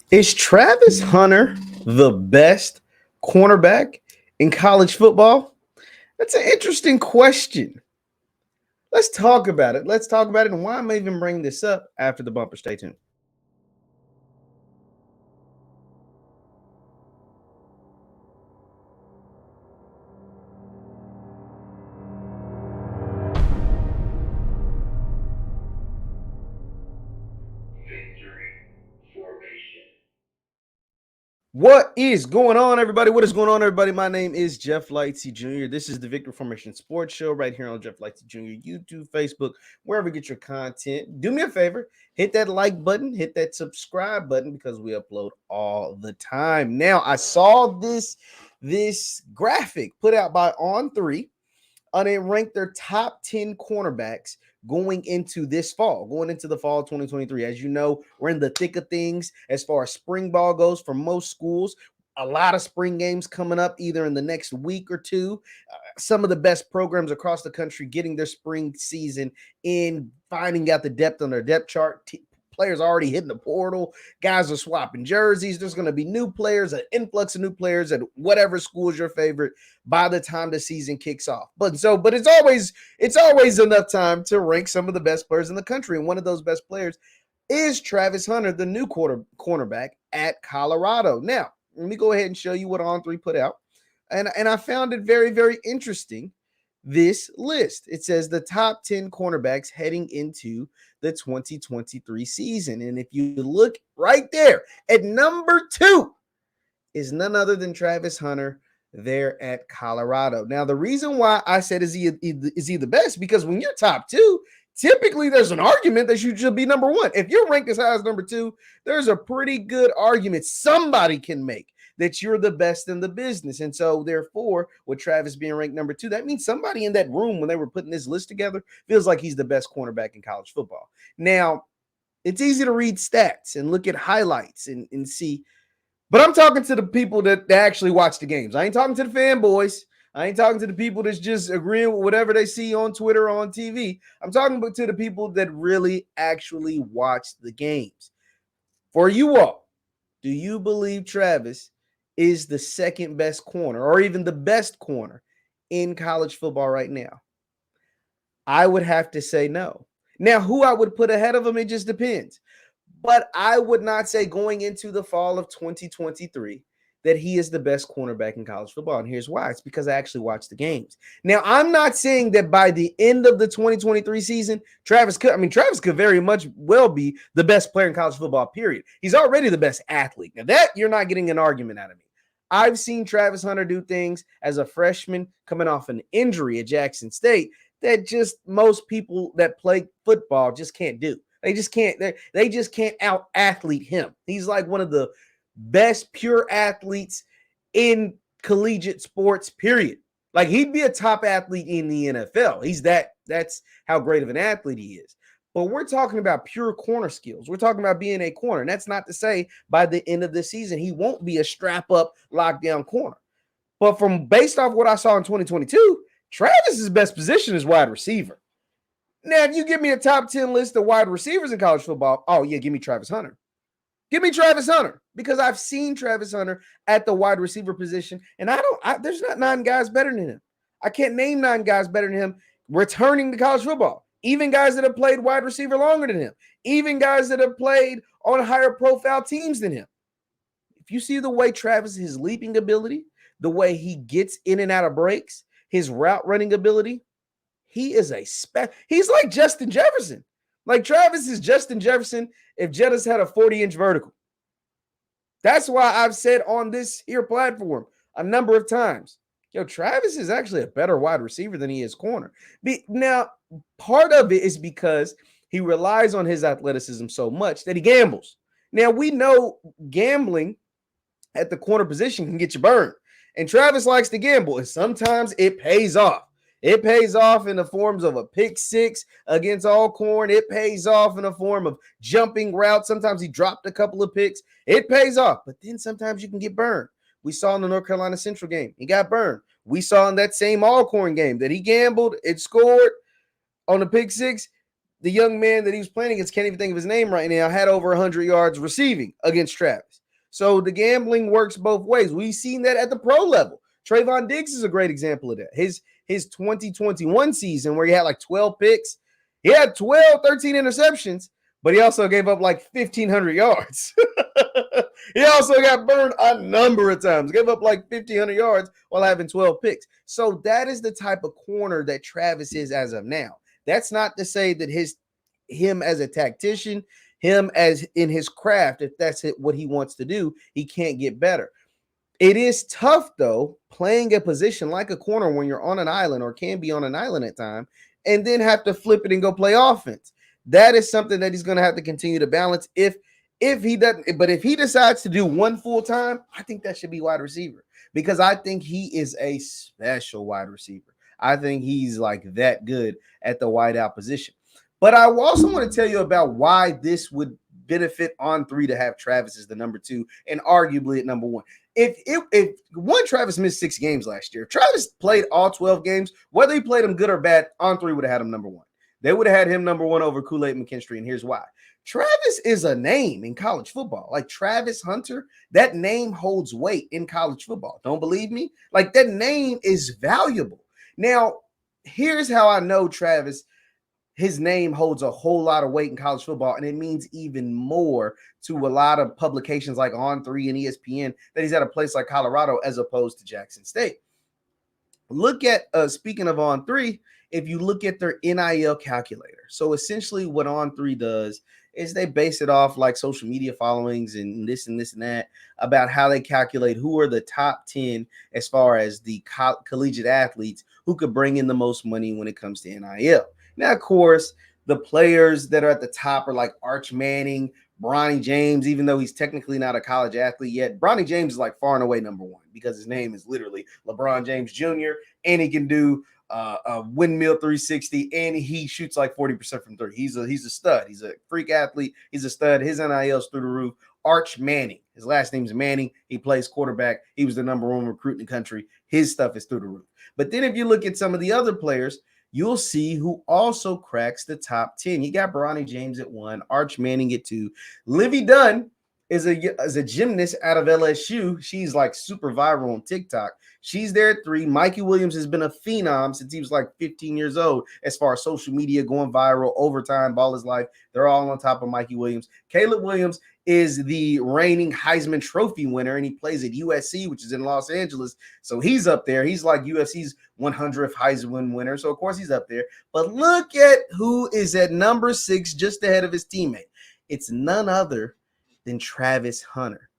Is Travis Hunter the best cornerback in college football? That's an interesting question. Let's talk about it. Let's talk about it and why I'm even bringing this up after the bumper. Stay tuned. What is going on, everybody? What is going on, everybody? My name is JeffLightsyJr. This is the Victory Formation Sports Show right here on Jeff Lightsy Jr. YouTube, Facebook, wherever you get your content. Do me a favor, hit that like button, hit that subscribe button because we upload all the time. Now, I saw this graphic put out by On3, and it ranked their top 10 cornerbacks going into this fall, going into the fall of 2023. As you know, we're in the thick of things as far as spring ball goes for most schools. A lot of spring games coming up either in the next week or two. Some of the best programs across the country getting their spring season in, finding out the depth on their depth chart. Players already hitting the portal. Guys are swapping jerseys. There's going to be new players, an influx of new players at whatever school is your favorite by the time the season kicks off. But it's always enough time to rank some of the best players in the country. And one of those best players is Travis Hunter, the new cornerback at Colorado. Now, let me go ahead and show you what On3 put out. And I found it very, very interesting, this list. It says the top 10 cornerbacks heading into the 2023 season. And if you look right there at number 2 is none other than Travis Hunter there at Colorado. Now, the reason why I said is he the best, because when you're top 2, typically there's an argument that you should be number 1. If you're ranked as high as number 2, there's a pretty good argument somebody can make that you're the best in the business. And so therefore, with Travis being ranked number 2, that means somebody in that room when they were putting this list together feels like he's the best cornerback in college football. Now, it's easy to read stats and look at highlights and see, but I'm talking to the people that actually watch the games. I ain't talking to the fanboys. I ain't talking to the people that's just agreeing with whatever they see on Twitter or on TV. I'm talking to the people that really actually watch the games. For you all, do you believe Travis is the second best corner or even the best corner in college football right now? I would have to say no. Now, who I would put ahead of him, it just depends. But I would not say going into the fall of 2023 that he is the best cornerback in college football. And here's why. It's because I actually watched the games. Now, I'm not saying that by the end of the 2023 season, Travis could very much well be the best player in college football, period. He's already the best athlete. Now, that you're not getting an argument out of me. I've seen Travis Hunter do things as a freshman coming off an injury at Jackson State that just most people that play football just can't do. They just can't out athlete him. He's like one of the best pure athletes in collegiate sports, period. Like, he'd be a top athlete in the NFL. That's how great of an athlete he is. But we're talking about pure corner skills. We're talking about being a corner. And that's not to say by the end of the season he won't be a strap up lockdown corner. But from based off what I saw in 2022, Travis's best position is wide receiver. Now, if you give me a top 10 list of wide receivers in college football, oh, yeah, give me Travis Hunter. Give me Travis Hunter, because I've seen Travis Hunter at the wide receiver position, and there's not 9 guys better than him. I can't name 9 guys better than him returning to college football. Even guys that have played wide receiver longer than him. Even guys that have played on higher profile teams than him. If you see the way Travis, his leaping ability, the way he gets in and out of breaks, his route running ability, he is he's like Justin Jefferson. Like, Travis is Justin Jefferson if Jettas had a 40-inch vertical. That's why I've said on this here platform a number of times, Travis is actually a better wide receiver than he is corner. Now, part of it is because he relies on his athleticism so much that he gambles. Now, we know gambling at the corner position can get you burned. And Travis likes to gamble, and sometimes it pays off. It pays off in the forms of a pick 6 against Alcorn. It pays off in the form of jumping routes. Sometimes he dropped a couple of picks. It pays off, but then sometimes you can get burned. We saw in the North Carolina Central game, he got burned. We saw in that same Alcorn game that he gambled, it scored on the pick 6. the young man that he was playing against, can't even think of his name right now, had over 100 yards receiving against Travis. So the gambling works both ways. We've seen that at the pro level. Trayvon Diggs is a great example of that. His 2021 season where he had like 12 picks, he had 13 interceptions, but he also gave up like 1,500 yards. He also got burned a number of times, gave up like 1,500 yards while having 12 picks. So that is the type of corner that Travis is as of now. That's not to say that him as a tactician, him as in his craft, if that's what he wants to do, he can't get better. It is tough, though, playing a position like a corner when you're on an island or can be on an island at time and then have to flip it and go play offense. That is something that he's going to have to continue to balance if he doesn't. But if he decides to do one full time, I think that should be wide receiver because I think he is a special wide receiver. I think he's like that good at the wideout position. But I also want to tell you about why this would benefit On3 to have Travis as the number 2 and arguably at number 1. If Travis missed 6 games last year, if Travis played all 12 games, whether he played them good or bad, On3 would have had him number 1. They would have had him number 1 over Kool-Aid McKinstry, and here's why. Travis is a name in college football. Like Travis Hunter, that name holds weight in college football. Don't believe me? Like that name is valuable. Now, here's how I know Travis, his name holds a whole lot of weight in college football, and it means even more to a lot of publications like On3 and ESPN that he's at a place like Colorado as opposed to Jackson State. Look at, speaking of On3, if you look at their NIL calculator. So essentially what On3 does is they base it off like social media followings and this and that about how they calculate who are the top 10 as far as the collegiate athletes who could bring in the most money when it comes to NIL. Now, of course, the players that are at the top are like Arch Manning, Bronny James, even though he's technically not a college athlete yet. Bronny James is like far and away number 1 because his name is literally LeBron James Jr. and he can do a windmill 360 and he shoots like 40% from 3. He's a stud. He's a freak athlete. He's a stud. His NIL's through the roof. Arch Manning, his last name is Manning. He plays quarterback. He was the number 1 recruit in the country. His stuff is through the roof. But then if you look at some of the other players, you'll see who also cracks the top 10. You got Bronny James at 1, Arch Manning at 2. Livy Dunn is a gymnast out of LSU. She's like super viral on TikTok. She's there at 3. Mikey Williams has been a phenom since he was like 15 years old as far as social media going viral, overtime, ball is life. They're all on top of Mikey Williams. Caleb Williams is the reigning Heisman Trophy winner, and he plays at USC, which is in Los Angeles. So he's up there. He's like USC's 100th Heisman winner. So, of course, he's up there. But look at who is at number 6 just ahead of his teammate. It's none other than Travis Hunter.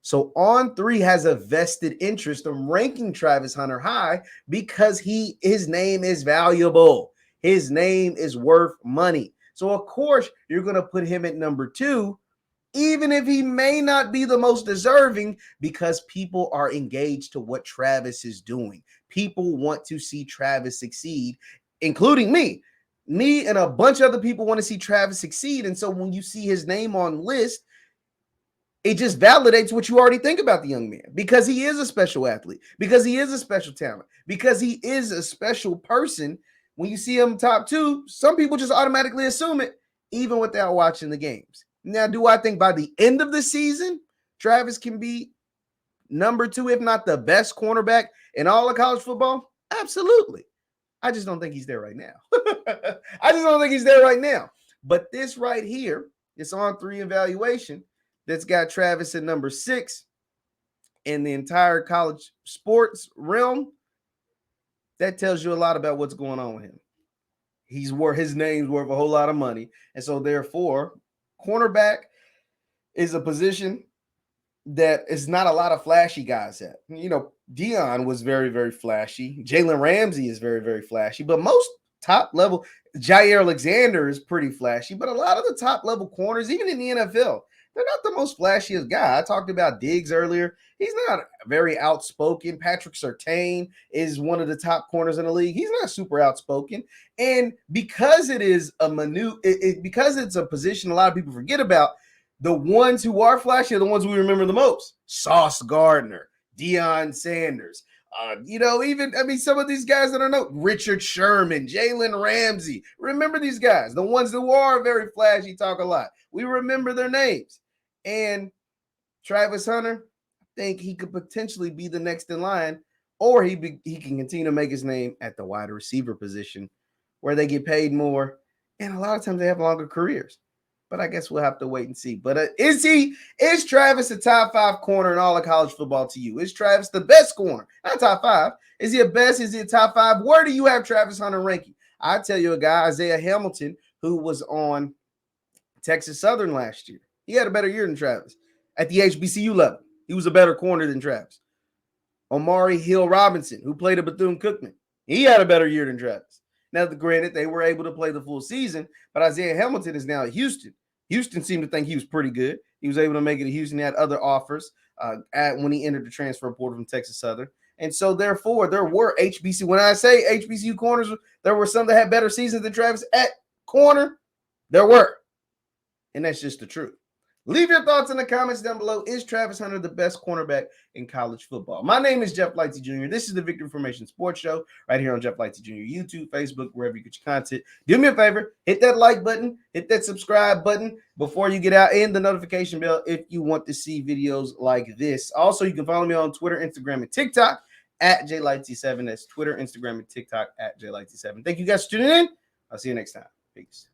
So On3 has a vested interest in ranking Travis Hunter high because his name is valuable. His name is worth money. So, of course, you're going to put him at number 2, even if he may not be the most deserving, because people are engaged to what Travis is doing. People want to see Travis succeed, including me. Me and a bunch of other people want to see Travis succeed. And so when you see his name on list, it just validates what you already think about the young man, because he is a special athlete, because he is a special talent, because he is a special person. When you see him top 2, some people just automatically assume it, even without watching the games. Now, do I think by the end of the season, Travis can be number 2, if not the best cornerback in all of college football? Absolutely. I just don't think he's there right now. I just don't think he's there right now. But this right here, it's On3 evaluation that's got Travis at number 6 in the entire college sports realm. That tells you a lot about what's going on with him. His name's worth a whole lot of money. And so therefore, cornerback is a position that is not a lot of flashy guys at. You know, Deion was very, very flashy. Jalen Ramsey is very, very flashy. But most top level, Jair Alexander is pretty flashy. But a lot of the top level corners, even in the NFL, they're not the most flashiest guy. I talked about Diggs earlier. He's not very outspoken. Patrick Surtain is one of the top corners in the league. He's not super outspoken. And because it is because it's a position a lot of people forget about, the ones who are flashy are the ones we remember the most. Sauce Gardner, Deion Sanders, Some of these guys that are Richard Sherman, Jalen Ramsey. Remember these guys, the ones who are very flashy, talk a lot. We remember their names. And Travis Hunter, I think he could potentially be the next in line, or he can continue to make his name at the wide receiver position where they get paid more. And a lot of times they have longer careers. But I guess we'll have to wait and see. But is Travis the top 5 corner in all of college football to you? Is Travis the best corner? Not top 5. Is he a best? Is he a top 5? Where do you have Travis Hunter ranking? I tell you a guy, Isaiah Hamilton, who was on Texas Southern last year. He had a better year than Travis at the HBCU level. He was a better corner than Travis. Omari Hill Robinson, who played at Bethune-Cookman. He had a better year than Travis. Now, granted, they were able to play the full season, but Isaiah Hamilton is now at Houston. Houston seemed to think he was pretty good. He was able to make it to Houston. He had other offers when he entered the transfer portal from Texas Southern. And so, therefore, there were HBCU. When I say HBCU corners, there were some that had better seasons than Travis at corner. There were. And that's just the truth. Leave your thoughts in the comments down below. Is Travis Hunter the best cornerback in college football? My name is Jeff Lightsy Jr. This is the Victory Information Sports Show right here on Jeff Lightsy Jr. YouTube, Facebook, wherever you get your content. Do me a favor, hit that like button, hit that subscribe button before you get out, and the notification bell if you want to see videos like this. Also, you can follow me on Twitter, Instagram, and TikTok at JLightsy7. That's Twitter, Instagram, and TikTok at JLightsy7. Thank you guys for tuning in. I'll see you next time. Peace.